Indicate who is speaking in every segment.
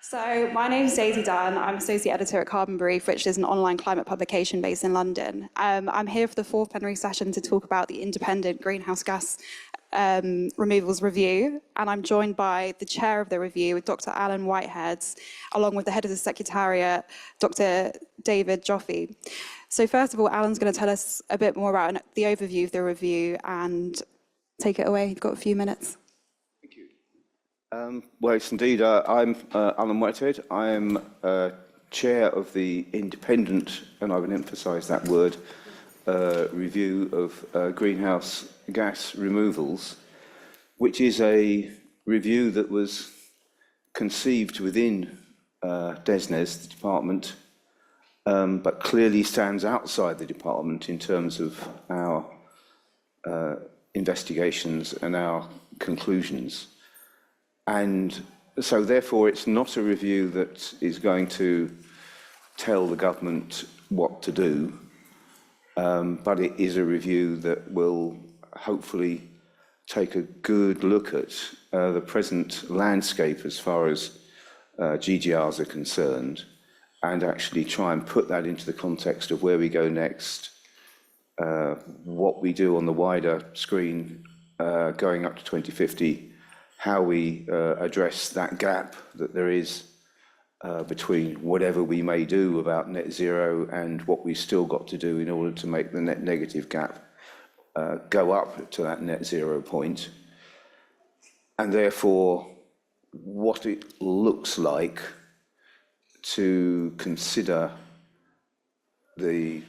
Speaker 1: So my name is Daisy Dunn. I'm Associate Editor at Carbon Brief, which is an online climate publication based in London. I'm here for the fourth plenary session to talk about the independent greenhouse gas removals review, and I'm joined by the chair of the review, Dr. Alan Whitehead, along with the head of the Secretariat, Dr. David Joffe. So first of all, Alan's going to tell us a bit more about the overview of the review, and take it away. You've got a few minutes.
Speaker 2: Well, yes, indeed. I'm Alan Whitehead. I'm chair of the independent, and I would emphasise that word, review of greenhouse gas removals, which is a review that was conceived within DESNZ, the department, but clearly stands outside the department in terms of our investigations and our conclusions. And so therefore it's not a review that is going to tell the government what to do, but it is a review that will hopefully take a good look at the present landscape as far as GGRs are concerned, and actually try and put that into the context of where we go next, what we do on the wider screen going up to 2050, how we address that gap that there is between whatever we may do about net zero and what we've still got to do in order to make the net negative gap go up to that net zero point, and therefore what it looks like to consider the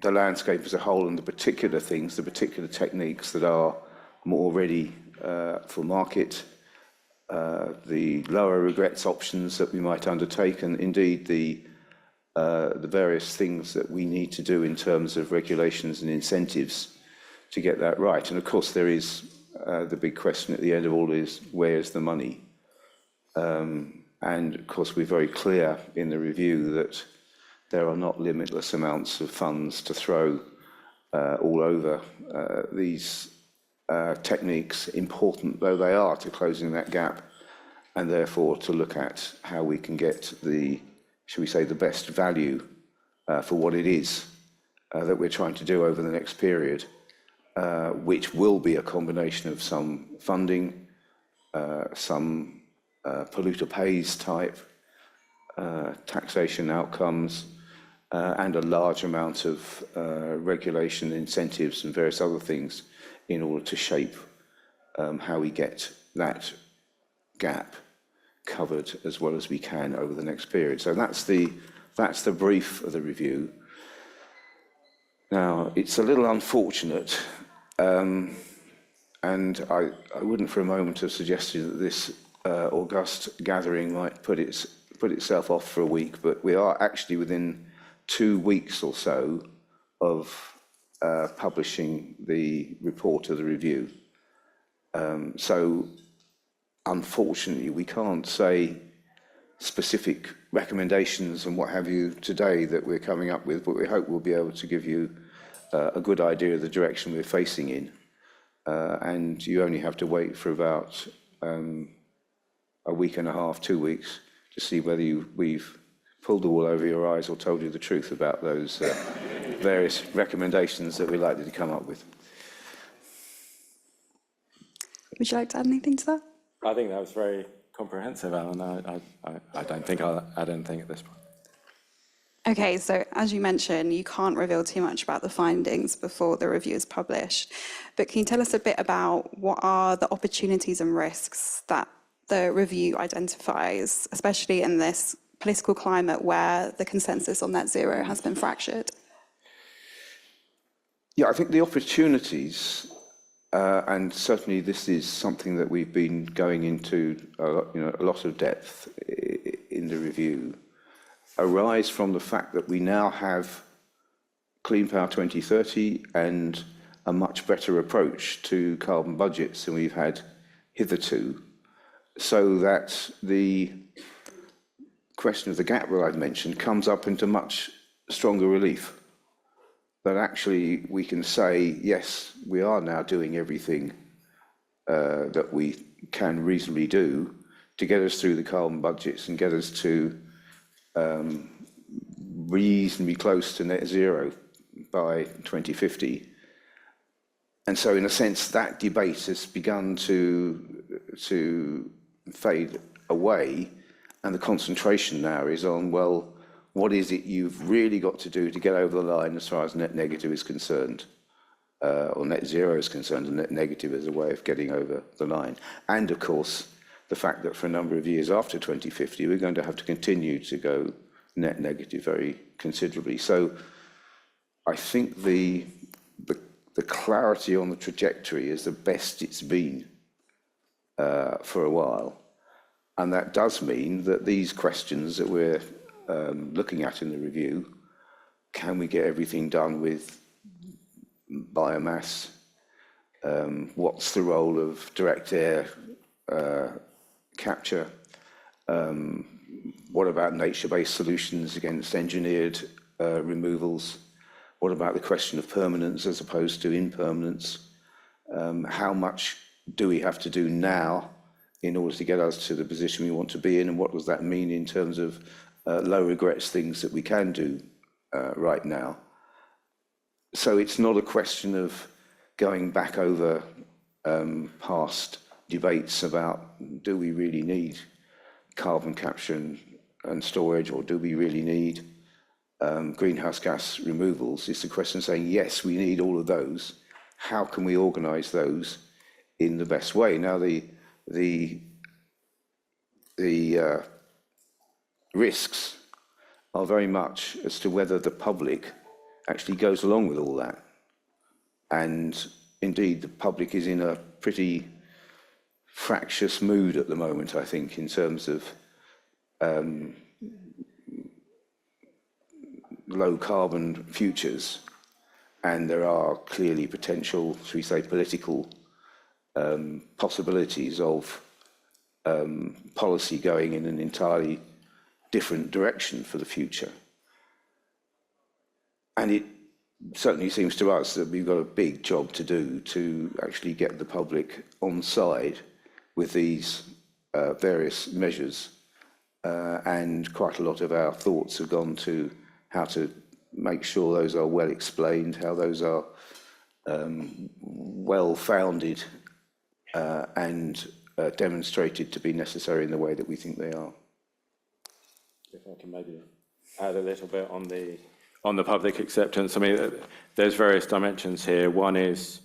Speaker 2: landscape as a whole and the particular things, the particular techniques that are more ready for market, the lower regrets options that we might undertake, and indeed the various things that we need to do in terms of regulations and incentives to get that right. And of course there is the big question at the end of all is, where's the money? And of course we're very clear in the review that there are not limitless amounts of funds to throw all over these techniques, important though they are to closing that gap, and therefore to look at how we can get the, shall we say, the best value for what it is that we're trying to do over the next period, which will be a combination of some funding, some polluter pays type taxation outcomes, and a large amount of regulation, incentives and various other things in order to shape how we get that gap covered as well as we can over the next period. So that's the brief of the review. Now, it's a little unfortunate, and I wouldn't for a moment have suggested that this august gathering might put itself off for a week, but we are actually within 2 weeks or so of publishing the report of the review. So unfortunately we can't say specific recommendations and what have you today that we're coming up with, but we hope we'll be able to give you a good idea of the direction we're facing in. And you only have to wait for about a week and a half, 2 weeks, to see whether we've pulled the wool over your eyes or told you the truth about those various recommendations that we're likely to come up with.
Speaker 1: Would you like to add anything to that?
Speaker 3: I think that was very comprehensive, Alan. I don't think I'll add anything at this point.
Speaker 1: Okay, so as you mentioned, you can't reveal too much about the findings before the review is published, but can you tell us a bit about what are the opportunities and risks that the review identifies, especially in this political climate where the consensus on net zero has been fractured?
Speaker 2: Yeah, I think the opportunities, and certainly this is something that we've been going into a lot of depth in the review, arise from the fact that we now have Clean Power 2030 and a much better approach to carbon budgets than we've had hitherto, so that the question of the gap that I've mentioned comes up into much stronger relief. That actually we can say, yes, we are now doing everything that we can reasonably do to get us through the carbon budgets and get us to reasonably close to net zero by 2050. And so, in a sense, that debate has begun to fade away, and the concentration now is on, well, what is it you've really got to do to get over the line as far as net negative is concerned, or net zero is concerned, and net negative as a way of getting over the line. And, of course, the fact that for a number of years after 2050, we're going to have to continue to go net negative very considerably. So I think the clarity on the trajectory is the best it's been for a while. And that does mean that these questions that we're looking at in the review, can we get everything done with biomass? What's the role of direct air capture? What about nature-based solutions against engineered removals? What about the question of permanence as opposed to impermanence? How much do we have to do now in order to get us to the position we want to be in, and what does that mean in terms of low regrets things that we can do right now? So it's not a question of going back over past debates about, do we really need carbon capture and storage, or do we really need greenhouse gas removals? It's a question of saying, yes, we need all of those. How can we organise those in the best way? Now, the risks are very much as to whether the public actually goes along with all that. And indeed, the public is in a pretty fractious mood at the moment, I think, in terms of low carbon futures. And there are clearly potential, shall we say, political possibilities of policy going in an entirely different direction for the future. And it certainly seems to us that we've got a big job to do to actually get the public on side with these various measures. And quite a lot of our thoughts have gone to how to make sure those are well explained, how those are well founded and demonstrated to be necessary in the way that we think they are.
Speaker 3: If I can maybe add a little bit on the public acceptance. I mean, there's various dimensions here. One is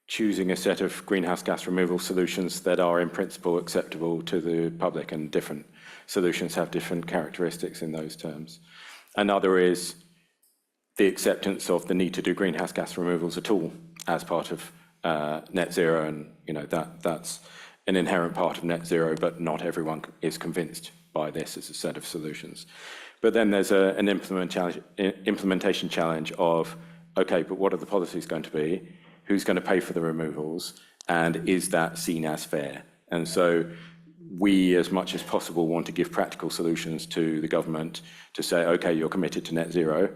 Speaker 3: choosing a set of greenhouse gas removal solutions that are in principle acceptable to the public, and different solutions have different characteristics in those terms. Another is the acceptance of the need to do greenhouse gas removals at all as part of net zero, and that's an inherent part of net zero, but not everyone is convinced by this as a set of solutions. But then there's an implementation challenge of, okay, but what are the policies going to be? Who's going to pay for the removals? And is that seen as fair? And so we, as much as possible, want to give practical solutions to the government to say, okay, you're committed to net zero.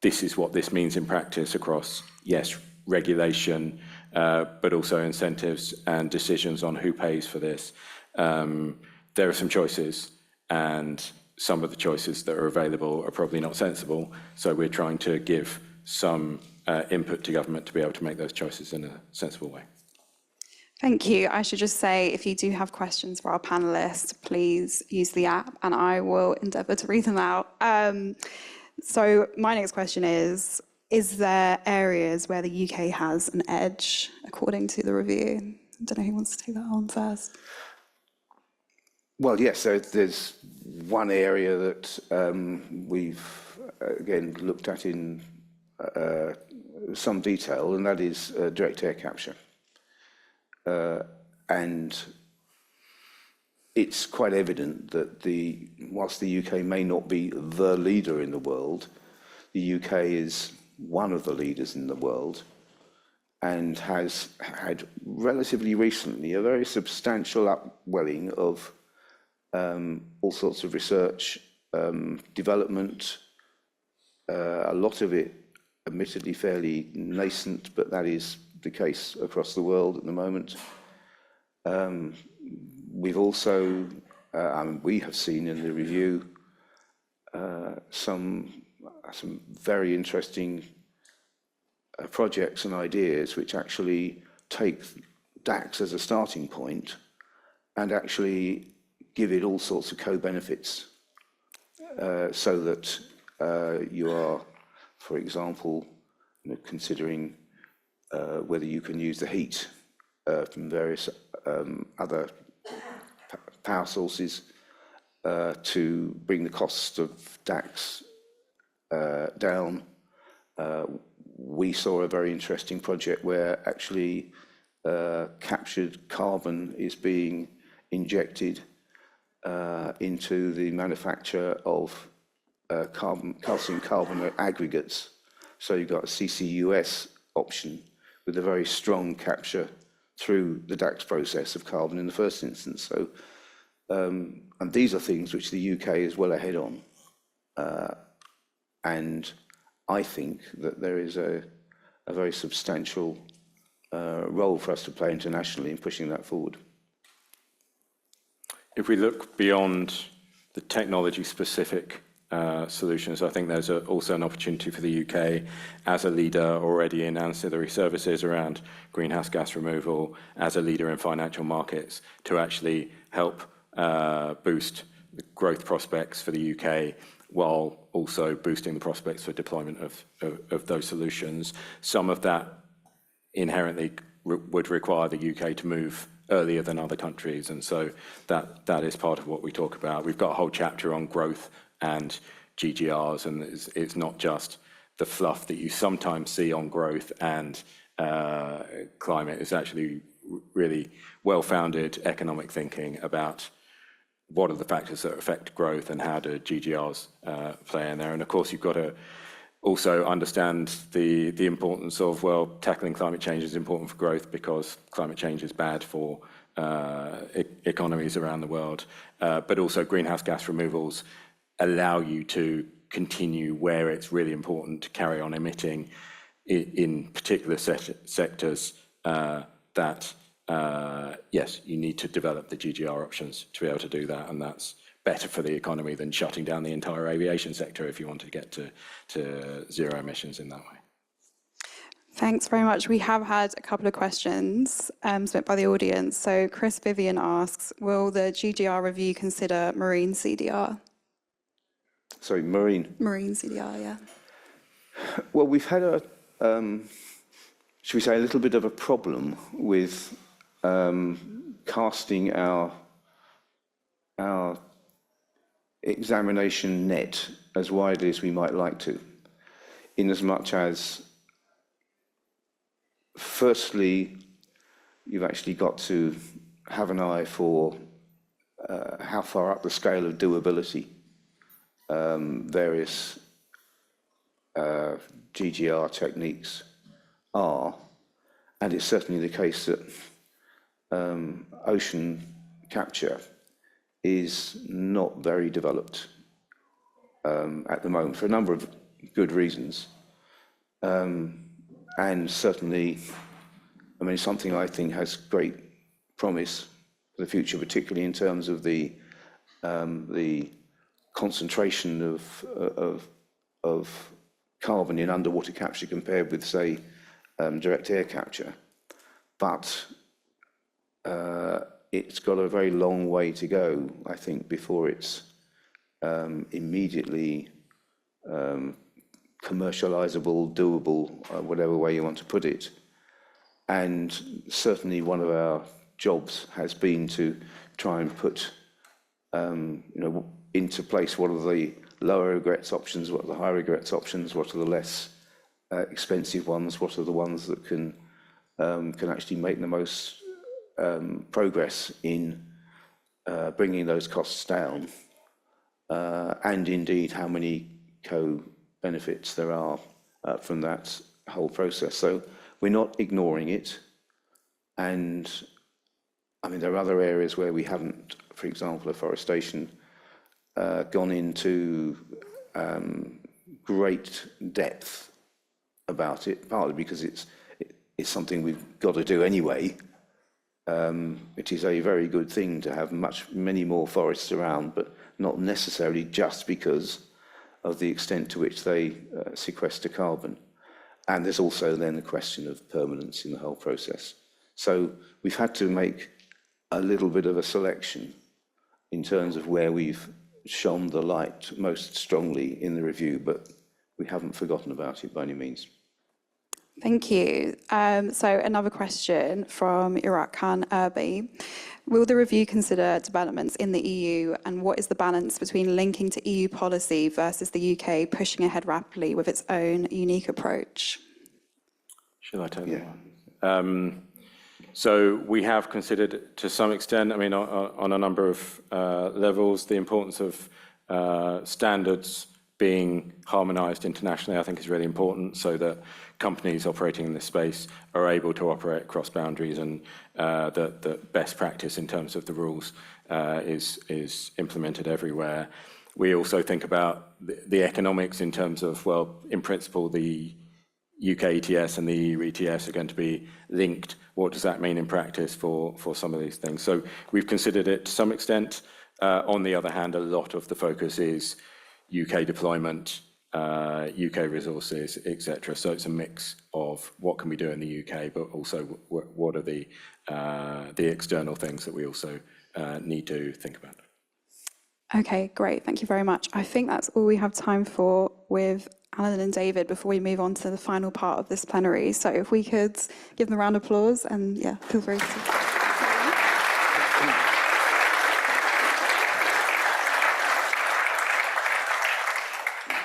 Speaker 3: This is what this means in practice across, yes, regulation, but also incentives and decisions on who pays for this. There are some choices, and some of the choices that are available are probably not sensible. So we're trying to give some input to government to be able to make those choices in a sensible way.
Speaker 1: Thank you. I should just say, if you do have questions for our panellists, please use the app and I will endeavour to read them out. So my next question is there areas where the UK has an edge, according to the review? I don't know who wants to take that on first.
Speaker 2: Well, yes, so there's one area that we've, again, looked at in some detail, and that is direct air capture. And it's quite evident that whilst the UK may not be the leader in the world, the UK is one of the leaders in the world and has had relatively recently a very substantial upwelling of all sorts of research, development, a lot of it admittedly fairly nascent, but that is the case across the world at the moment. We've also, we have seen in the review some very interesting projects and ideas which actually take DAX as a starting point and actually give it all sorts of co-benefits, so that you are, for example, considering whether you can use the heat from various other power sources to bring the cost of DAX down. We saw a very interesting project where actually captured carbon is being injected into the manufacture of calcium carbonate aggregates. So you've got a CCUS option with a very strong capture through the DAX process of carbon in the first instance. So, and these are things which the UK is well ahead on. And I think that there is a very substantial role for us to play internationally in pushing that forward.
Speaker 3: If we look beyond the technology-specific solutions, I think there's also an opportunity for the UK as a leader already in ancillary services around greenhouse gas removal, as a leader in financial markets, to actually help boost the growth prospects for the UK while also boosting the prospects for deployment of those solutions. Some of that inherently would require the UK to move earlier than other countries, and so that is part of what we talk about. We've got a whole chapter on growth and GGRs, and it's not just the fluff that you sometimes see on growth and climate. It's actually really well-founded economic thinking about what are the factors that affect growth and how do GGRs play in there. And of course, you've got to also understand the importance of, well, tackling climate change is important for growth because climate change is bad for economies around the world, but also greenhouse gas removals allow you to continue where it's really important to carry on emitting in particular sectors that, yes, you need to develop the GGR options to be able to do that, and that's better for the economy than shutting down the entire aviation sector if you want to get to zero emissions in that way.
Speaker 1: Thanks very much. We have had a couple of questions submitted by the audience. So Chris Vivian asks, will the GGR review consider marine CDR?
Speaker 2: Sorry, marine.
Speaker 1: Marine CDR, yeah.
Speaker 2: Well, we've had a, should we say, a little bit of a problem with casting our examination net as widely as we might like to, in as much as, firstly, you've actually got to have an eye for how far up the scale of doability various GGR techniques are, and it's certainly the case that ocean capture is not very developed at the moment for a number of good reasons, and certainly, I mean, something I think has great promise for the future, particularly in terms of the concentration of carbon in underwater capture compared with, say, direct air capture. But it's got a very long way to go, I think, before it's immediately commercializable, doable, whatever way you want to put it. And certainly one of our jobs has been to try and put into place what are the lower regrets options, what are the higher regrets options, what are the less expensive ones, what are the ones that can actually make the most progress in bringing those costs down, and indeed how many co-benefits there are from that whole process. So we're not ignoring it, and I mean there are other areas where we haven't, for example, afforestation, gone into great depth about it, partly because it's something we've got to do anyway, it is a very good thing to have many more forests around, but not necessarily just because of the extent to which they sequester carbon. And there's also then the question of permanence in the whole process. So we've had to make a little bit of a selection in terms of where we've shone the light most strongly in the review, but we haven't forgotten about it by any means.
Speaker 1: Thank you. So another question from Iraq Khan Irby. Will the review consider developments in the EU, and what is the balance between linking to EU policy versus the UK pushing ahead rapidly with its own unique approach?
Speaker 3: Shall I take that one? So we have considered to some extent, I mean, on a number of levels, the importance of standards being harmonised internationally, I think is really important, so that companies operating in this space are able to operate across boundaries, and that best practice in terms of the rules is implemented everywhere. We also think about the economics in terms of, well, in principle, the UK ETS and the EU ETS are going to be linked. What does that mean in practice for some of these things? So we've considered it to some extent. On the other hand, a lot of the focus is UK deployment, UK resources, etc. So it's a mix of what can we do in the UK, but also what are the external things that we also need to think about.
Speaker 1: Okay, great. Thank you very much. I think that's all we have time for with Alan and David before we move on to the final part of this plenary. So if we could give them a round of applause, and yeah, feel free to.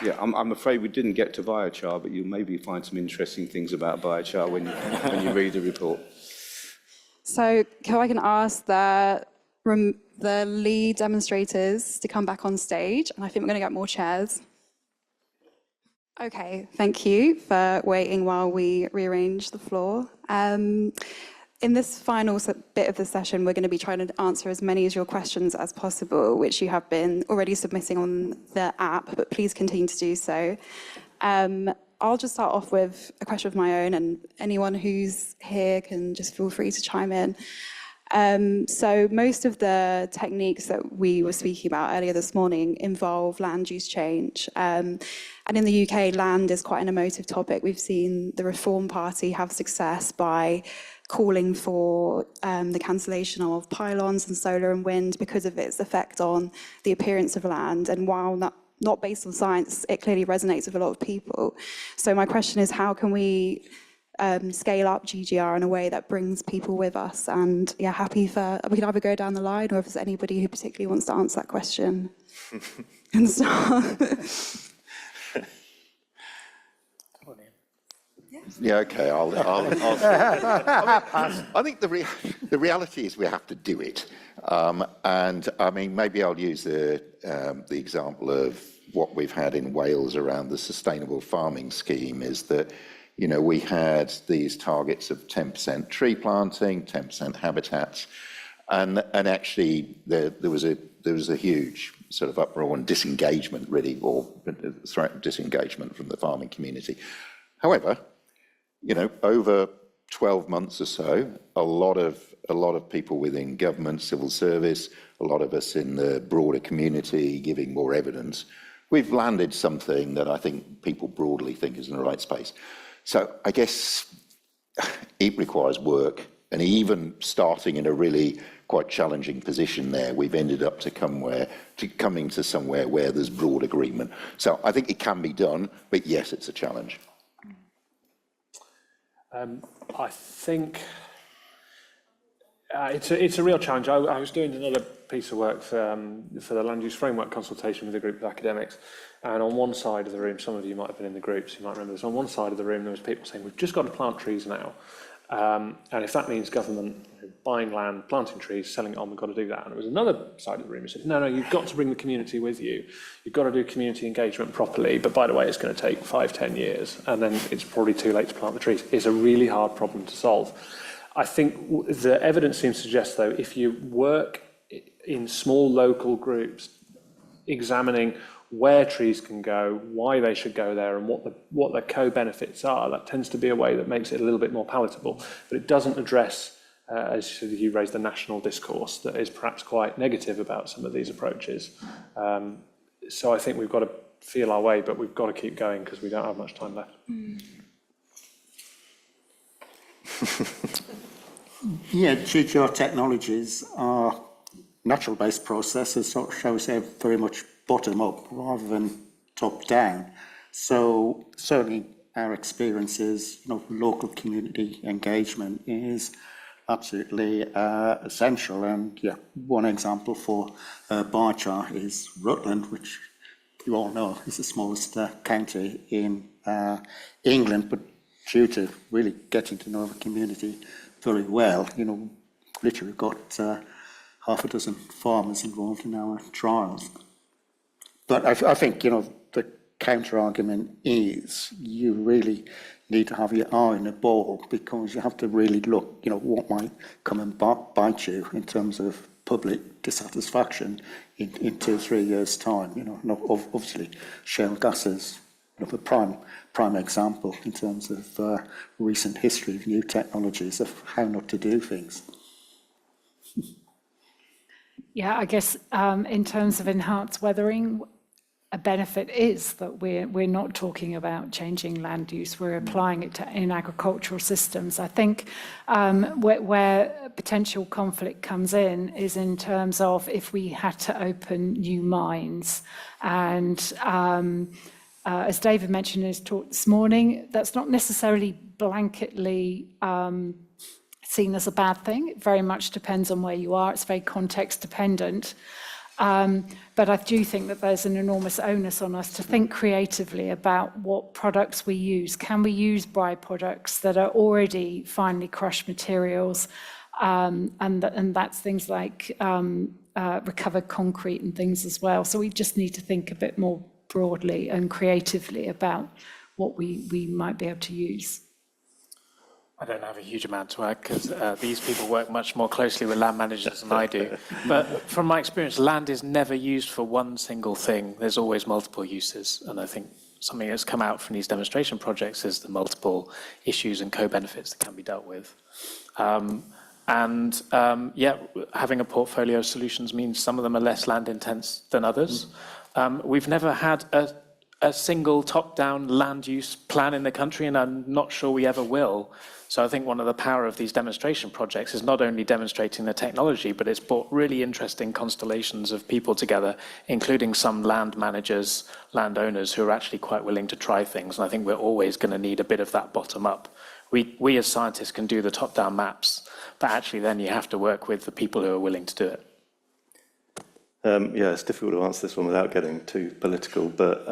Speaker 2: Yeah, I'm afraid we didn't get to biochar, but you'll maybe find some interesting things about biochar when you read the report.
Speaker 1: So I can ask the lead demonstrators to come back on stage, and I think we're going to get more chairs. Okay, thank you for waiting while we rearrange the floor. In this final bit of the session, we're going to be trying to answer as many of your questions as possible, which you have been already submitting on the app, but please continue to do so. I'll just start off with a question of my own, and anyone who's here can just feel free to chime in. So most of the techniques that we were speaking about earlier this morning involve land use change. And in the UK, land is quite an emotive topic. We've seen the Reform Party have success by calling for the cancellation of pylons and solar and wind because of its effect on the appearance of land. And while not based on science, it clearly resonates with a lot of people. So my question is, how can we scale up GGR in a way that brings people with us? And yeah, we can either go down the line, or if there's anybody who particularly wants to answer that question. And so
Speaker 4: Yeah, okay, I'll I think the reality is we have to do it. And I mean, maybe I'll use the example of what we've had in Wales around the sustainable farming scheme, is that, you know, we had these targets of 10% tree planting, 10% habitats, and actually there was a huge sort of uproar and disengagement, really, or disengagement from the farming community. However, you know, over 12 months or so, a lot of people within government, civil service, a lot of us in the broader community giving more evidence, we've landed something that I think people broadly think is in the right space. So I guess it requires work, and even starting in a really quite challenging position there, we've ended up coming to somewhere where there's broad agreement. So I think it can be done, but yes, it's a challenge.
Speaker 5: I think it's a real challenge. I was doing another piece of work for the land use framework consultation with a group of academics, and on one side of the room, some of you might have been in the groups, you might remember this, on one side of the room there was people saying, we've just got to plant trees now, and if that means government buying land, planting trees, selling it on, we've got to do that. And there was another side of the room who said, no, you've got to bring the community with you. You've got to do community engagement properly, but by the way, it's going to take 5-10 years, and then it's probably too late to plant the trees. It's a really hard problem to solve. I think the evidence seems to suggest, though, if you work in small local groups, examining where trees can go, why they should go there, and what the co-benefits are, that tends to be a way that makes it a little bit more palatable. But it doesn't address as you raised, the national discourse that is perhaps quite negative about some of these approaches. So I think we've got to feel our way, but we've got to keep going because we don't have much time left.
Speaker 6: Yeah, GGR technologies are natural-based processes, so it shows they're very much bottom-up rather than top-down. So certainly our experience is, local community engagement is absolutely essential. And yeah, one example for Biochar is Rutland, which you all know is the smallest county in England, but due to really getting to know the community very well, literally got half a dozen farmers involved in our trials. But I think, the counter argument is you really need to have your eye on the ball, because you have to really look, what might come and bite you in terms of public dissatisfaction in 2 or 3 years' time. Obviously, shale gases, a prime example in terms of recent history of new technologies of how not to do things.
Speaker 7: Yeah, I guess in terms of enhanced weathering, a benefit is that we're not talking about changing land use, we're applying it in agricultural systems. I think where potential conflict comes in is in terms of if we had to open new mines. And as David mentioned in his talk this morning, that's not necessarily blanketly seen as a bad thing. It very much depends on where you are. It's very context dependent. But I do think that there's an enormous onus on us to think creatively about what products we use. Can we use byproducts that are already finely crushed materials? And that's things like recovered concrete and things as well. So we just need to think a bit more broadly and creatively about what we might be able to use.
Speaker 8: I don't have a huge amount to add because these people work much more closely with land managers than I do. But from my experience, land is never used for one single thing. There's always multiple uses. And I think something that's come out from these demonstration projects is the multiple issues and co-benefits that can be dealt with. Yeah, having a portfolio of solutions means some of them are less land intense than others. We've never had a single top-down land use plan in the country, and I'm not sure we ever will. So I think one of the power of these demonstration projects is not only demonstrating the technology, but it's brought really interesting constellations of people together, including some land managers, landowners who are actually quite willing to try things. And I think we're always going to need a bit of that bottom up. We as scientists can do the top-down maps, but actually then you have to work with the people who are willing to do it.
Speaker 9: Yeah, it's difficult to answer this one without getting too political, but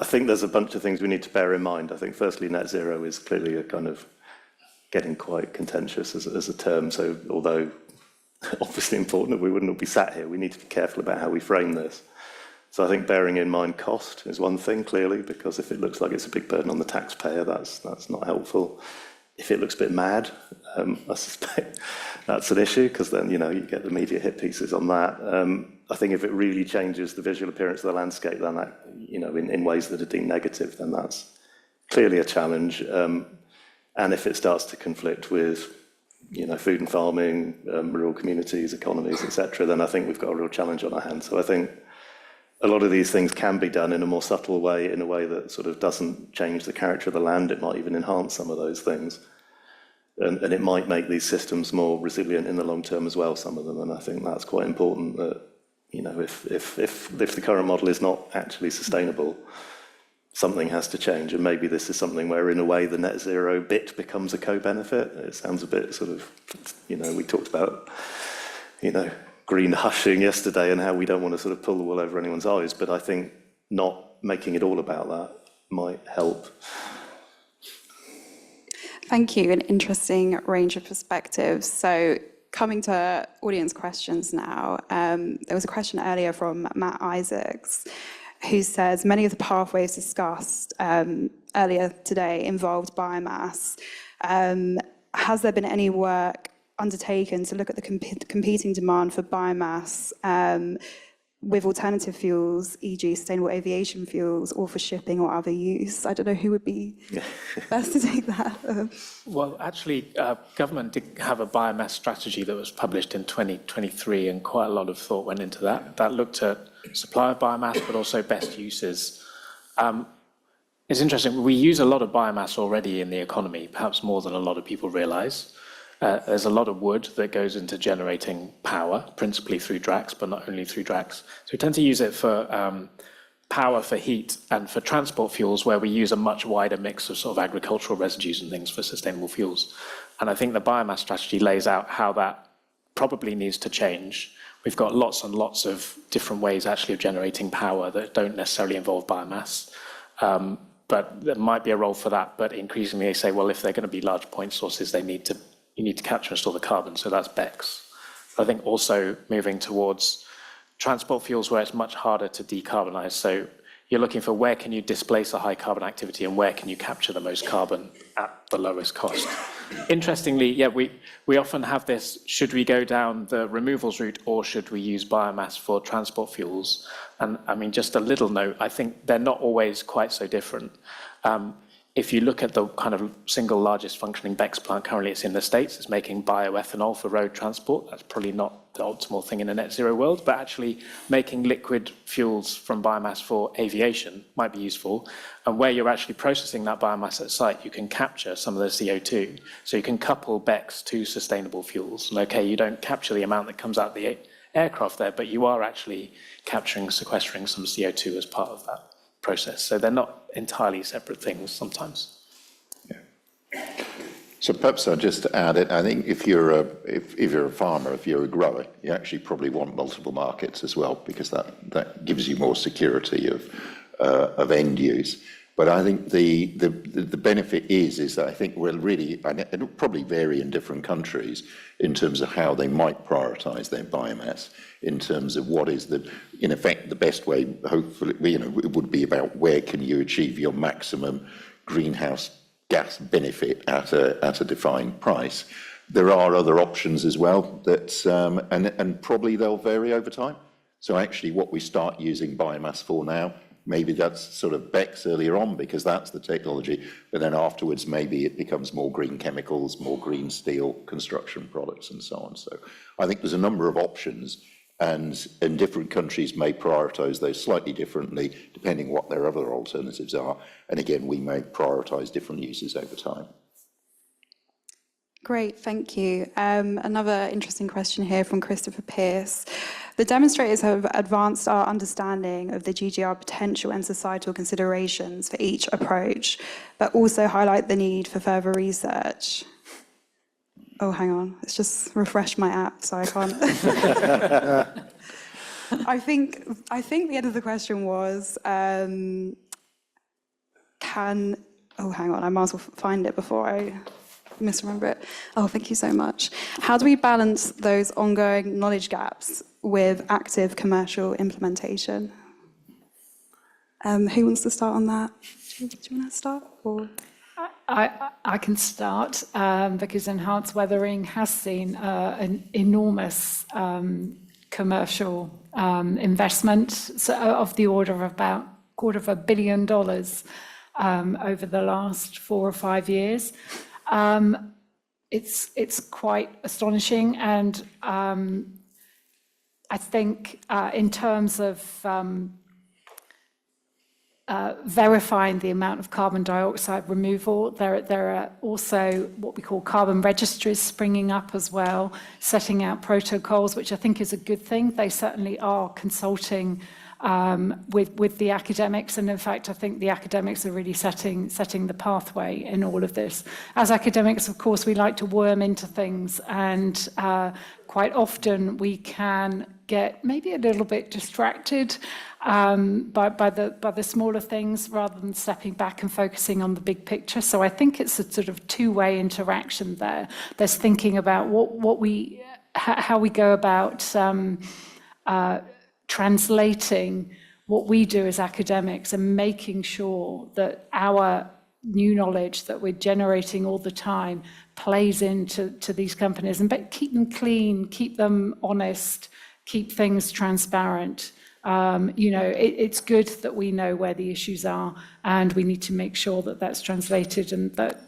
Speaker 9: I think there's a bunch of things we need to bear in mind. I think firstly, net zero is clearly a kind of getting quite contentious as a term. So although obviously important that we wouldn't all be sat here, we need to be careful about how we frame this. So I think bearing in mind cost is one thing, clearly, because if it looks like it's a big burden on the taxpayer, that's not helpful. If it looks a bit mad, I suspect that's an issue, because then, you get the media hit pieces on that. I think if it really changes the visual appearance of the landscape, then that, in ways that are deemed negative, then that's clearly a challenge. And if it starts to conflict with, food and farming, rural communities, economies, etc., then I think we've got a real challenge on our hands. So I think a lot of these things can be done in a more subtle way, in a way that sort of doesn't change the character of the land. It might even enhance some of those things. And it might make these systems more resilient in the long term as well, some of them. And I think that's quite important, that, if the current model is not actually sustainable, something has to change. And maybe this is something where, in a way, the net zero bit becomes a co-benefit. It sounds a bit sort of, we talked about, green hushing yesterday and how we don't want to sort of pull the wool over anyone's eyes. But I think not making it all about that might help.
Speaker 1: Thank you, an interesting range of perspectives. So coming to audience questions now, there was a question earlier from Matt Isaacs, who says many of the pathways discussed earlier today involved biomass. Has there been any work undertaken to look at the competing demand for biomass with alternative fuels, e.g. sustainable aviation fuels, or for shipping or other use? I don't know who would be best to take that.
Speaker 8: Well, actually, government did have a biomass strategy that was published in 2023, and quite a lot of thought went into that. That looked at supply of biomass, but also best uses. It's interesting, we use a lot of biomass already in the economy, perhaps more than a lot of people realise. There's a lot of wood that goes into generating power, principally through DRAX, but not only through DRAX. So we tend to use it for power for heat and for transport fuels, where we use a much wider mix of sort of agricultural residues and things for sustainable fuels. And I think the biomass strategy lays out how that probably needs to change. We've got lots and lots of different ways actually of generating power that don't necessarily involve biomass. But there might be a role for that, but increasingly they say, well, if they're going to be large point sources, you need to capture and store the carbon, so that's BECCS. I think also moving towards transport fuels where it's much harder to decarbonise. So you're looking for where can you displace a high carbon activity and where can you capture the most carbon at the lowest cost. Interestingly, yeah, we often have this, should we go down the removals route or should we use biomass for transport fuels? And I mean, just a little note, I think they're not always quite so different. If you look at the kind of single largest functioning BECCS plant currently, it's in the States, it's making bioethanol for road transport. That's probably not the optimal thing in a net zero world, but actually making liquid fuels from biomass for aviation might be useful. And where you're actually processing that biomass at site, you can capture some of the CO2. So you can couple BECCS to sustainable fuels. And okay, you don't capture the amount that comes out of the aircraft there, but you are actually capturing, sequestering some CO2 as part of that process. So they're not entirely separate things sometimes.
Speaker 4: Yeah. So perhaps I'll just add it. I think if you're a farmer, if you're a grower, you actually probably want multiple markets as well, because that gives you more security of end use. But I think the benefit is that I think we're really, and it'll probably vary in different countries in terms of how they might prioritise their biomass, in terms of what is in effect, the best way, hopefully, it would be about where can you achieve your maximum greenhouse gas benefit at a defined price. There are other options as well that, and probably they'll vary over time. So actually what we start using biomass for now, maybe that's sort of BECCS earlier on because that's the technology, but then afterwards maybe it becomes more green chemicals, more green steel, construction products and so on. So I think there's a number of options, and different countries may prioritise those slightly differently depending what their other alternatives are. And again, we may prioritise different uses over time.
Speaker 1: Great, thank you. Another interesting question here from Christopher Pearce. The demonstrators have advanced our understanding of the GGR potential and societal considerations for each approach, but also highlight the need for further research. Oh, hang on, let's just refresh my app so I can't. I think the end of the question was, oh, hang on, I might as well find it before I misremember it. Oh, thank you so much. How do we balance those ongoing knowledge gaps with active commercial implementation? Who wants to start on that? Do you want to start? Or?
Speaker 7: I can start because enhanced weathering has seen an enormous commercial investment of the order of about $250 million over the last 4 or 5 years. It's quite astonishing, and I think in terms of verifying the amount of carbon dioxide removal, there are also what we call carbon registries springing up as well, setting out protocols, which I think is a good thing. They certainly are consulting with the academics, and in fact I think the academics are really setting the pathway in all of this. As academics, of course, we like to worm into things, and quite often we can get maybe a little bit distracted by the smaller things rather than stepping back and focusing on the big picture. So I think it's a sort of two-way interaction there. There's thinking about how we go about translating what we do as academics and making sure that our new knowledge that we're generating all the time plays into these companies, and keep them clean, keep them honest, keep things transparent. It's good that we know where the issues are, and we need to make sure that that's translated and that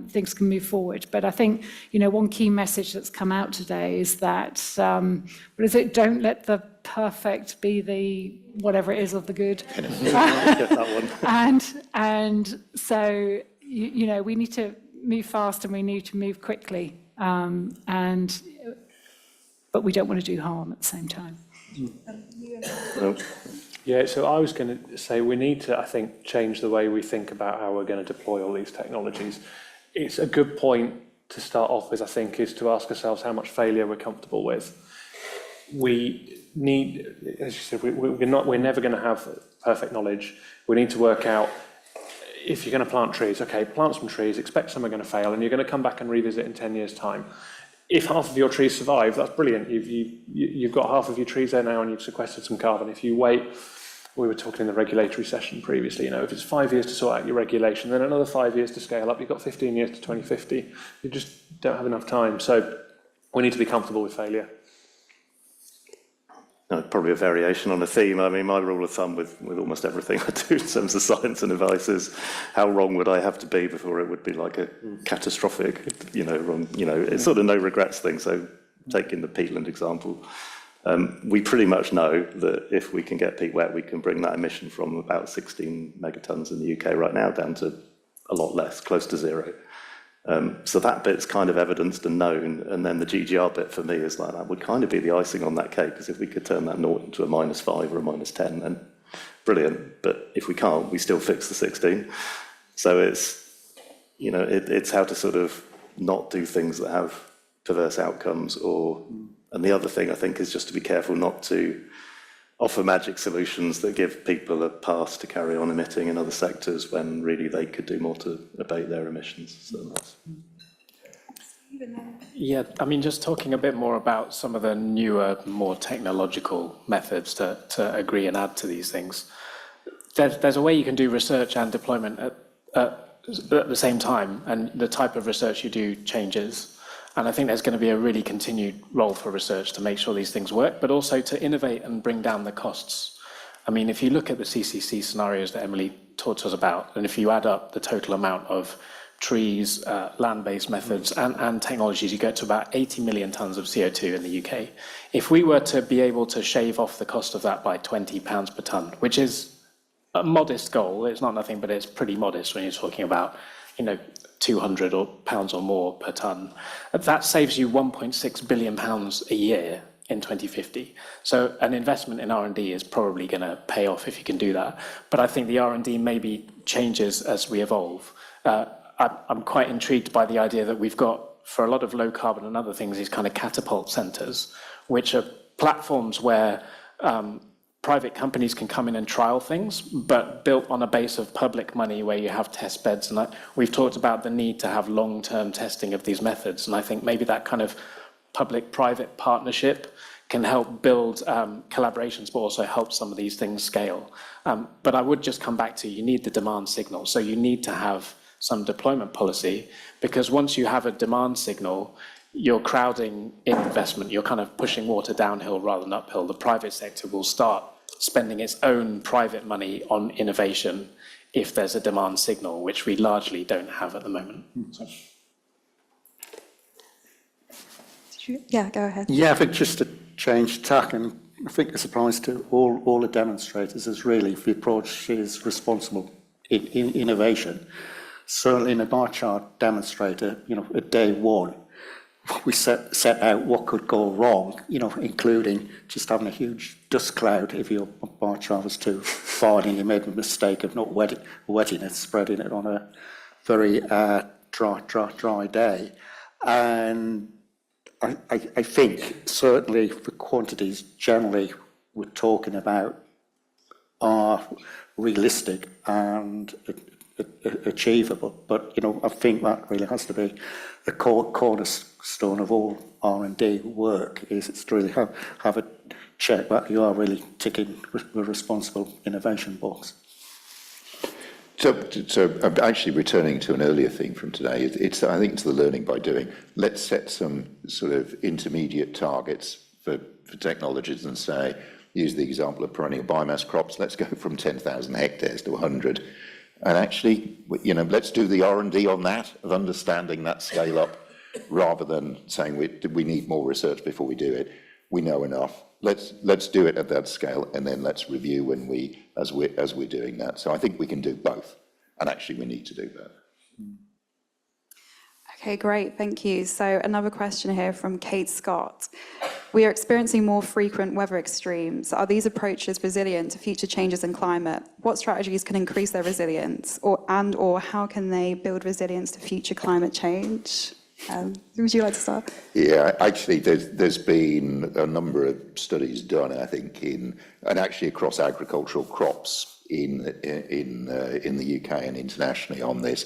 Speaker 7: things can move forward. But I think, one key message that's come out today is that, don't let the perfect be the whatever it is of the good. And so, we need to move fast and we need to move quickly. But we don't want to do harm at the same time.
Speaker 5: Yeah, so I was going to say we need to, I think, change the way we think about how we're going to deploy all these technologies. It's a good point to start off with, I think, is to ask ourselves how much failure we're comfortable with. We need, as you said, we're never going to have perfect knowledge. We need to work out, if you're going to plant trees, okay, plant some trees, expect some are going to fail, and you're going to come back and revisit in 10 years' time. If half of your trees survive, that's brilliant. You've got half of your trees there now and you've sequestered some carbon. If you wait, we were talking in the regulatory session previously, if it's 5 years to sort out your regulation, then another 5 years to scale up, you've got 15 years to 2050. You just don't have enough time. So we need to be comfortable with failure.
Speaker 9: No, probably a variation on a theme. I mean, my rule of thumb with almost everything I do in terms of science and advice is how wrong would I have to be before it would be like a catastrophic, wrong, it's sort of no regrets thing. So taking the peatland example, we pretty much know that if we can get peat wet, we can bring that emission from about 16 megatons in the UK right now down to a lot less, close to zero. So that bit's kind of evidenced and known, and then the GGR bit for me is like that would kind of be the icing on that cake, because if we could turn that naught into a -5 or a -10, then brilliant. But if we can't, we still fix the 16. So it's, it's how to sort of not do things that have perverse outcomes, and the other thing I think is just to be careful not to offer magic solutions that give people a pass to carry on emitting in other sectors when really they could do more to abate their emissions. So that's...
Speaker 8: Yeah, I mean, just talking a bit more about some of the newer, more technological methods to agree and add to these things. There's a way you can do research and deployment at the same time, and the type of research you do changes. And I think there's going to be a really continued role for research to make sure these things work, but also to innovate and bring down the costs. I mean, if you look at the CCC scenarios that Emily talked to us about, and if you add up the total amount of trees, land-based methods and technologies, you get to about 80 million tonnes of CO2 in the UK. If we were to be able to shave off the cost of that by £20 per tonne, which is a modest goal, it's not nothing, but it's pretty modest when you're talking about, £200 or more per tonne. That saves you £1.6 billion a year in 2050. So an investment in R&D is probably going to pay off if you can do that. But I think the R&D maybe changes as we evolve. I'm quite intrigued by the idea that we've got, for a lot of low carbon and other things, these kind of catapult centres, which are platforms where private companies can come in and trial things, but built on a base of public money where you have test beds. And we've talked about the need to have long-term testing of these methods. And I think maybe that kind of public-private partnership can help build collaborations, but also help some of these things scale. But I would just come back to, you need the demand signal. So you need to have some deployment policy, because once you have a demand signal, you're crowding in investment, you're kind of pushing water downhill rather than uphill. The private sector will start spending its own private money on innovation if there's a demand signal, which we largely don't have at the moment. So.
Speaker 1: Yeah, go ahead.
Speaker 6: Yeah, I think just to change tack, and I think this applies to all the demonstrators, is really if the approach is responsible in innovation. Certainly in a Biochar demonstrator, at day one, we set out what could go wrong, including just having a huge dust cloud if your biochar was too fine and you made the mistake of not wetting it, spreading it on a very dry day. And I think certainly the quantities generally we're talking about are realistic and achievable, but I think that really has to be the cornerstone of all R&D work, is it's to really have a check that you are really ticking the responsible innovation box.
Speaker 4: So actually returning to an earlier thing from today, I think it's the learning by doing. Let's set some sort of intermediate targets for technologies and say, use the example of perennial biomass crops. Let's go from 10,000 hectares to 100. And actually, you know, let's do the R&D on that, of understanding that scale up, rather than saying we need more research before we do it. We know enough. Let's do it at that scale, and then let's review when as we're doing that. So I think we can do both, and actually we need to do both.
Speaker 1: Okay, great, thank you. So another question here from Kate Scott. We are experiencing more frequent weather extremes. Are these approaches resilient to future changes in climate? What strategies can increase their resilience, or how can they build resilience to future climate change? Would you like to start?
Speaker 4: Yeah, actually, there's been a number of studies done, I think, and actually across agricultural crops in the UK and internationally on this.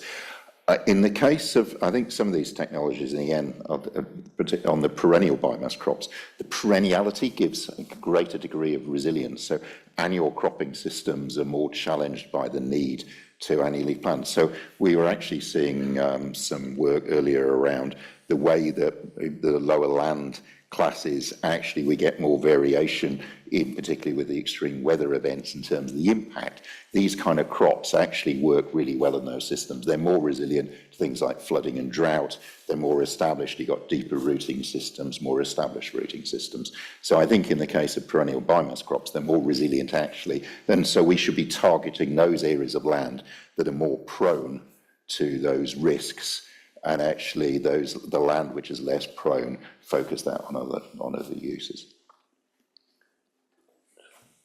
Speaker 4: In the case of, I think, some of these technologies, and again, on the perennial biomass crops, the perenniality gives a greater degree of resilience. So annual cropping systems are more challenged by the need to annually plant. So we were actually seeing some work earlier around the way that the lower land classes, actually we get more variation in, particularly with the extreme weather events in terms of the impact. These kind of crops actually work really well in those systems. They're more resilient to things like flooding and drought. They're more established. You've got deeper rooting systems, more established rooting systems. So I think in the case of perennial biomass crops, they're more resilient actually. And so we should be targeting those areas of land that are more prone to those risks, and actually the land which is less prone, focus that on other uses.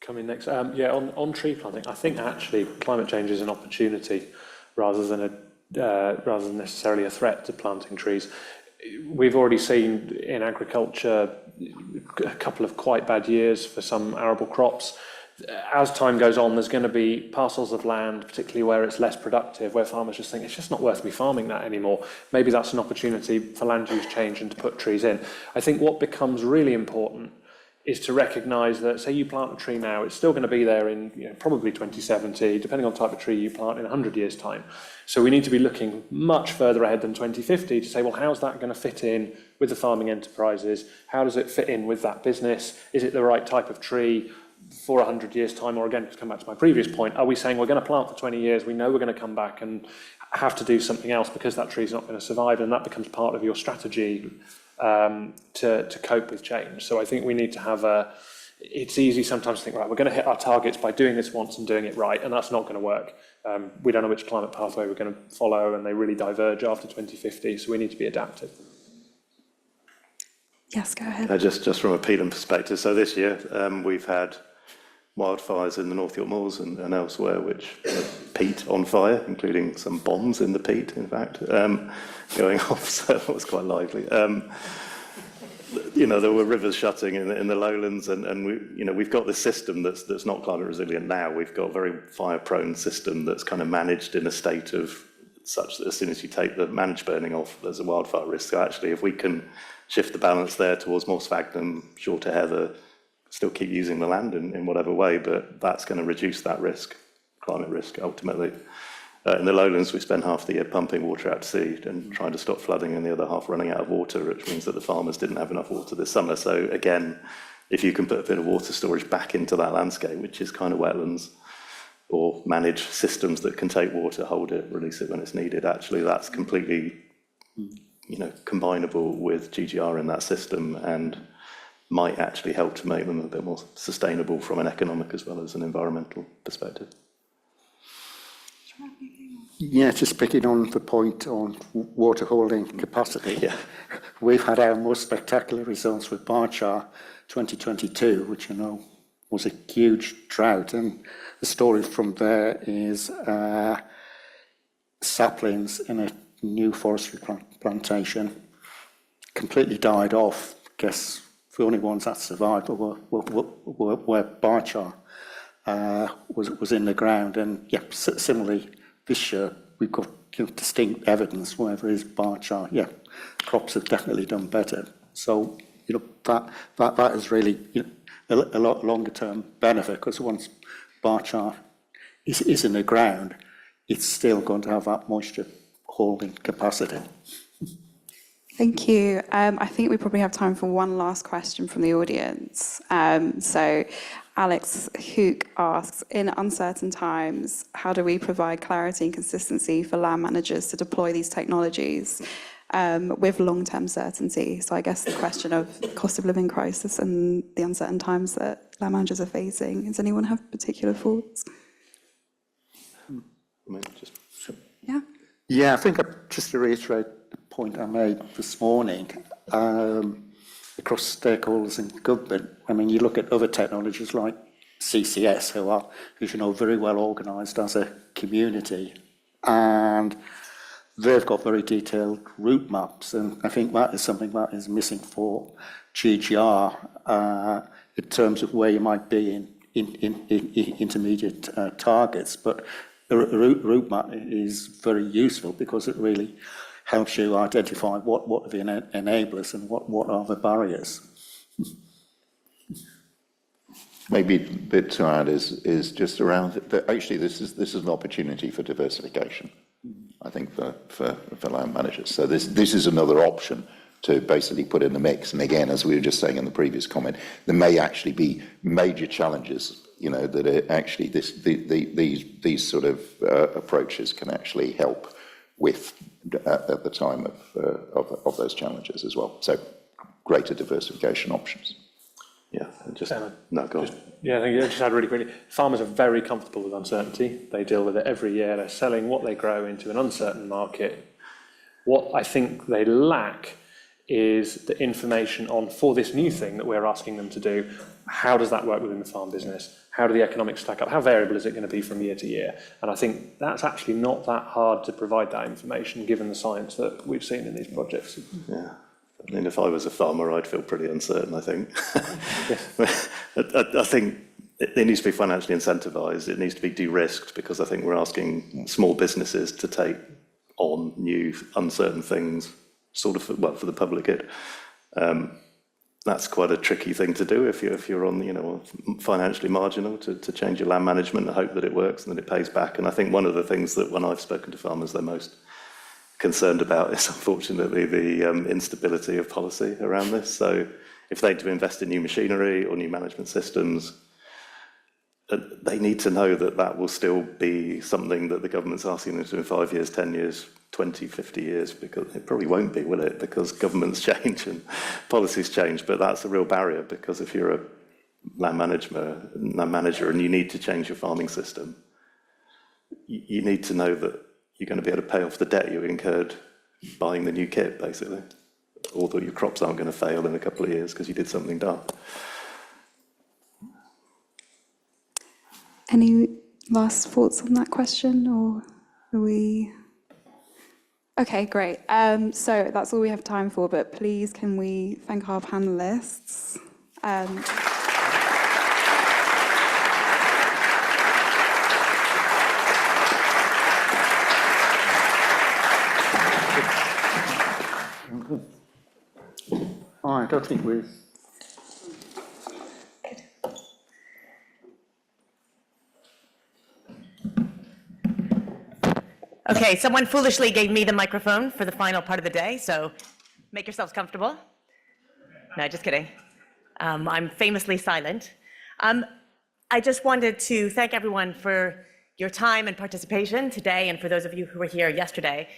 Speaker 5: Coming next, on tree planting, I think actually climate change is an opportunity rather than necessarily a threat to planting trees. We've already seen in agriculture a couple of quite bad years for some arable crops. As time goes on, there's going to be parcels of land, particularly where it's less productive, where farmers just think it's just not worth me farming that anymore. Maybe that's an opportunity for land use change and to put trees in. I think what becomes really important is to recognise that, say you plant a tree now, it's still going to be there in probably 2070, depending on the type of tree you plant, in 100 years' time. So we need to be looking much further ahead than 2050 to say, well, how's that going to fit in with the farming enterprises? How does it fit in with that business? Is it the right type of tree for 100 years' time? Or again, to come back to my previous point, are we saying we're going to plant for 20 years, we know we're going to come back and have to do something else because that tree's not going to survive, and that becomes part of your strategy to cope with change. So I think we need to have it's easy sometimes to think, right, we're going to hit our targets by doing this once and doing it right, and that's not going to work. We don't know which climate pathway we're going to follow, and they really diverge after 2050, so we need to be adaptive.
Speaker 1: Yes, go ahead.
Speaker 9: Just from a peatland perspective, so this year we've had wildfires in the North York Moors and elsewhere, which peat on fire, including some bombs in the peat, in fact, going off, so that was quite lively. There were rivers shutting in the lowlands, and we've got this system that's not climate resilient now. We've got a very fire-prone system that's kind of managed in a state of such that as soon as you take the managed burning off, there's a wildfire risk. So actually, if we can shift the balance there towards more sphagnum, shorter heather, still keep using the land in whatever way, but that's going to reduce that risk, climate risk, ultimately. In the lowlands, we spent half the year pumping water out to sea and trying to stop flooding, and the other half running out of water, which means that the farmers didn't have enough water this summer. So again, if you can put a bit of water storage back into that landscape, which is kind of wetlands, or manage systems that can take water, hold it, release it when it's needed, actually that's completely combinable with GGR in that system, and might actually help to make them a bit more sustainable from an economic as well as an environmental perspective.
Speaker 6: Yeah, just picking on the point on water holding capacity.
Speaker 9: Yeah.
Speaker 6: We've had our most spectacular results with Biochar 2022, which was a huge drought, and the story from there is saplings in a new forestry plantation completely died off. I guess the only ones that survived were Biochar was in the ground, and similarly this year we've got distinct evidence wherever is Biochar. Crops have definitely done better. So that is really a lot longer term benefit, because once Biochar is in the ground, it's still going to have that moisture holding capacity.
Speaker 1: Thank you. I think we probably have time for one last question from the audience. So Alex Hook asks, in uncertain times, how do we provide clarity and consistency for land managers to deploy these technologies with long-term certainty? So I guess the question of cost of living crisis and the uncertain times that land managers are facing. Does anyone have particular thoughts? Yeah.
Speaker 6: Yeah, I think just to reiterate the point I made this morning, across stakeholders in government, I mean, you look at other technologies like CCS, who are, as you know, very well organised as a community, and they've got very detailed route maps, and I think that is something that is missing for GGR in terms of where you might be in intermediate targets. But the route map is very useful because it really helps you identify what are the enablers and what are the barriers.
Speaker 4: Maybe a bit to add is just around that actually this is an opportunity for diversification, I think, for land managers. So this is another option to basically put in the mix. And again, as we were just saying in the previous comment, there may actually be major challenges, you know, that are actually these sort of approaches can actually help with at the time of those challenges as well. So greater diversification options.
Speaker 9: Yeah, just no, go on.
Speaker 5: Yeah, I think just add really quickly. Farmers are very comfortable with uncertainty. They deal with it every year. They're selling what they grow into an uncertain market. What I think they lack is the information on, for this new thing that we're asking them to do, how does that work within the farm business? How do the economics stack up? How variable is it going to be from year to year? And I think that's actually not that hard to provide that information, given the science that we've seen in these projects.
Speaker 9: Yeah. I mean, if I was a farmer, I'd feel pretty uncertain, I think. I think it needs to be financially incentivised. It needs to be de-risked, because I think we're asking small businesses to take on new, uncertain things, sort of, for the public good. That's quite a tricky thing to do if you're on, you know, financially marginal, to change your land management and hope that it works and that it pays back. And I think one of the things that when I've spoken to farmers, they're most concerned about is unfortunately the instability of policy around this. So if they do invest in new machinery or new management systems, they need to know that that will still be something that the government's asking them to do in 5 years, 10 years, 20, 50 years, because it probably won't be, will it? Because governments change and policies change, but that's a real barrier, because if you're a land manager and you need to change your farming system, you need to know that you're going to be able to pay off the debt you incurred buying the new kit, basically, or that your crops aren't going to fail in a couple of years because you did something daft.
Speaker 1: Any last thoughts on that question, or are we? Okay, great. So that's all we have time for, but please can we thank our panelists?
Speaker 6: I don't think we've...
Speaker 10: Okay, someone foolishly gave me the microphone for the final part of the day, so make yourselves comfortable. No, just kidding. I'm famously silent. I just wanted to thank everyone for your time and participation today, and for those of you who were here yesterday.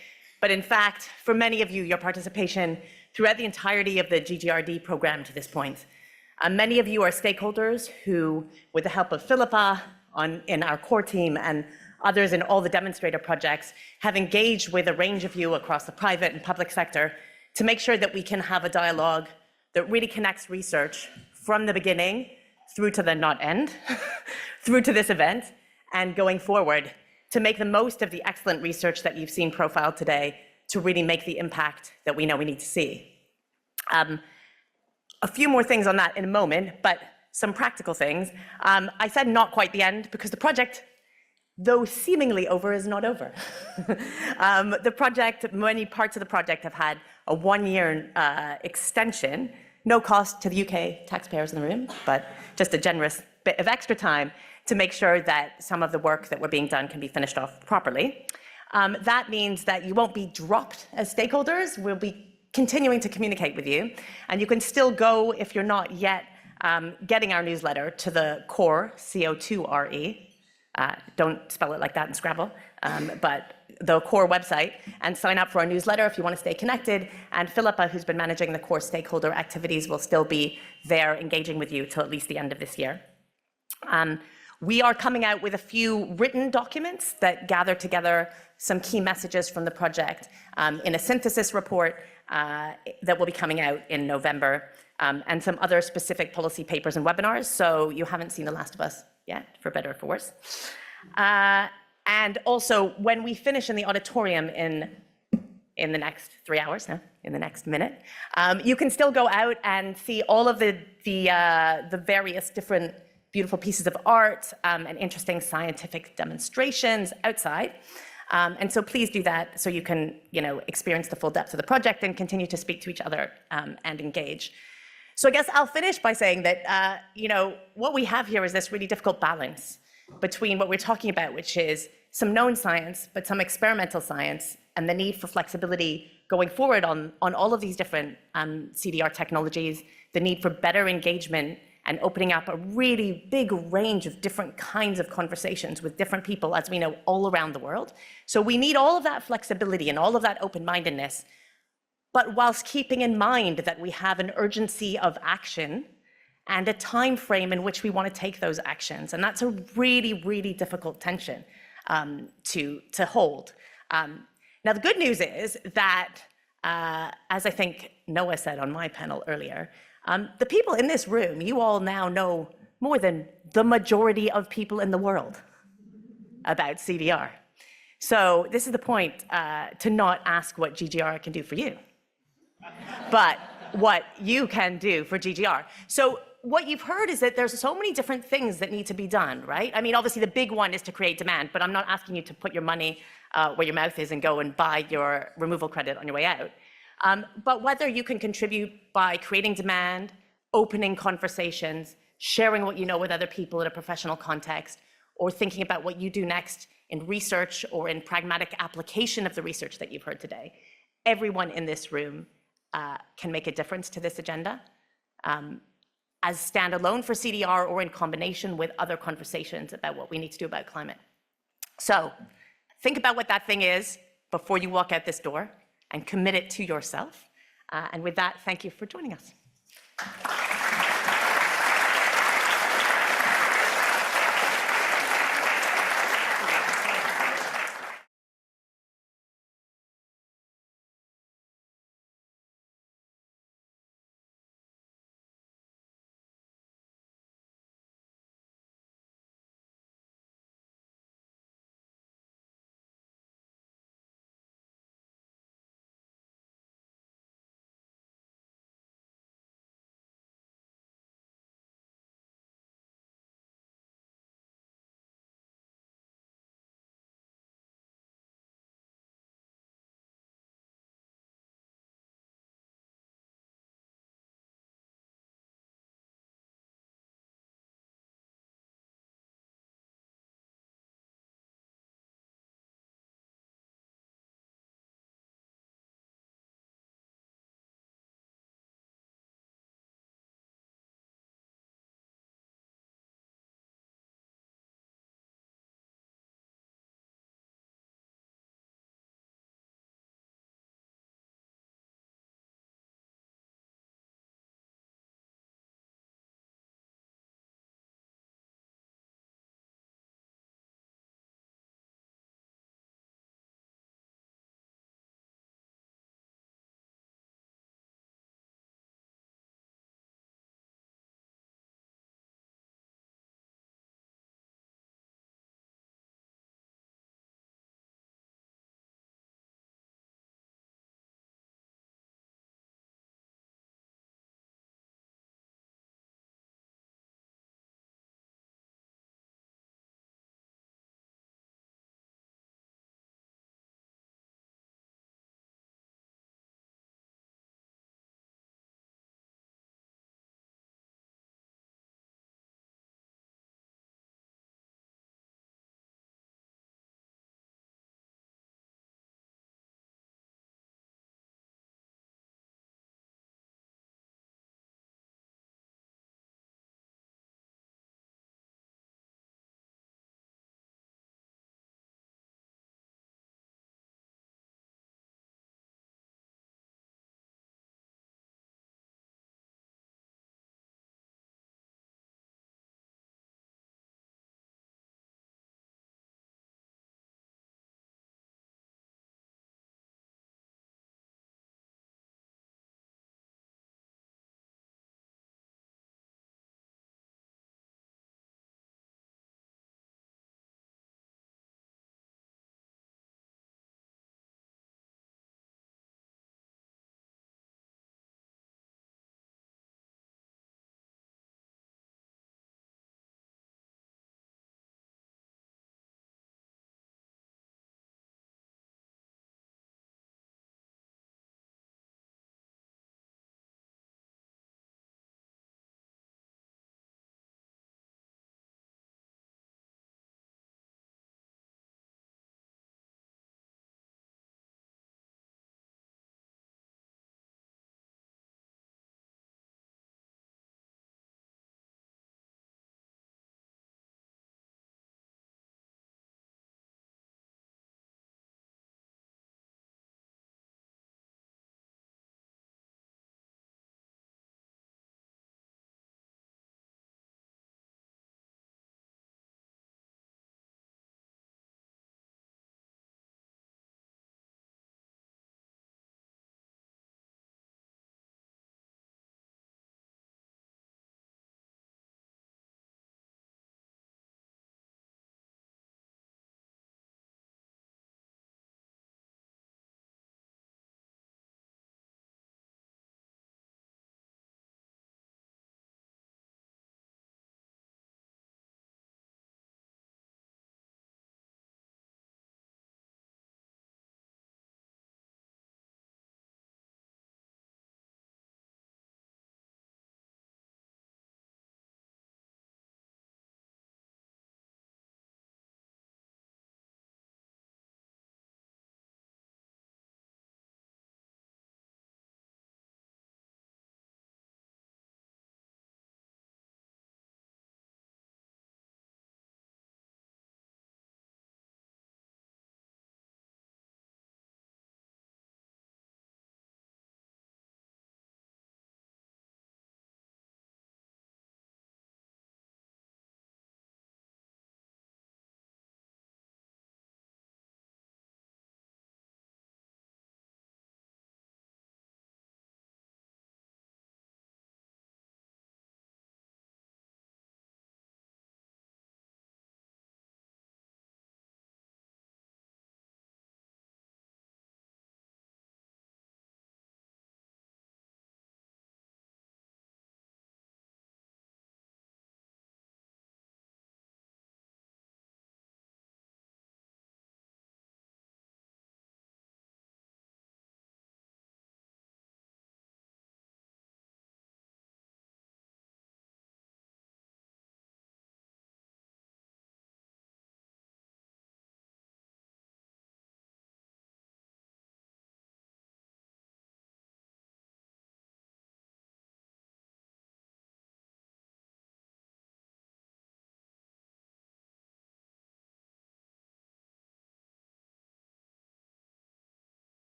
Speaker 10: But in fact, for many of you, your participation throughout the entirety of the GGR-D program to this point. Many of you are stakeholders who, with the help of Philippa in our core team and others in all the Demonstrator projects, have engaged with a range of you across the private and public sector to make sure that we can have a dialogue that really connects research from the beginning through to the not end, through to this event, and going forward to make the most of the excellent research that you've seen profiled today to really make the impact that we know we need to see. A few more things on that in a moment, but some practical things. I said not quite the end because the project, though seemingly over, is not over. The project, many parts of the project have had a 1-year extension, no cost to the UK taxpayers in the room, but just a generous bit of extra time to make sure that some of the work that we're being done can be finished off properly. That means that you won't be dropped as stakeholders. We'll be continuing to communicate with you, and you can still go, if you're not yet getting our newsletter to the core, CO2RE, don't spell it like that in Scrabble, but the core website, and sign up for our newsletter if you want to stay connected. And Philippa, who's been managing the core stakeholder activities, will still be there engaging with you till at least the end of this year. We are coming out with a few written documents that gather together some key messages from the project in a synthesis report that will be coming out in November, and some other specific policy papers and webinars. So you haven't seen The Last of Us yet, for better or for worse. And also, when we finish in the auditorium in the next 3 hours, no, in the next minute, you can still go out and see all of the various different beautiful pieces of art and interesting scientific demonstrations outside. And so please do that so you can, experience the full depth of the project and continue to speak to each other and engage. So I guess I'll finish by saying that, what we have here is this really difficult balance between what we're talking about, which is some known science, but some experimental science, and the need for flexibility going forward on all of these different CDR technologies, the need for better engagement and opening up a really big range of different kinds of conversations with different people, as we know, all around the world. So we need all of that flexibility and all of that open-mindedness, but whilst keeping in mind that we have an urgency of action and a time frame in which we want to take those actions. And that's a really, really difficult tension to hold. Now, the good news is that, as I think Noah said on my panel earlier, the people in this room, you all now know more than the majority of people in the world about CDR. So this is the point to not ask what GGR can do for you, but what you can do for GGR. So what you've heard is that there's so many different things that need to be done, right? I mean, obviously the big one is to create demand, but I'm not asking you to put your money where your mouth is and go and buy your removal credit on your way out. But whether you can contribute by creating demand, opening conversations, sharing what you know with other people in a professional context, or thinking about what you do next in research or in pragmatic application of the research that you've heard today, everyone in this room can make a difference to this agenda. As standalone for CDR or in combination with other conversations about what we need to do about climate. So think about what that thing is before you walk out this door and commit it to yourself. And with that, thank you for joining us.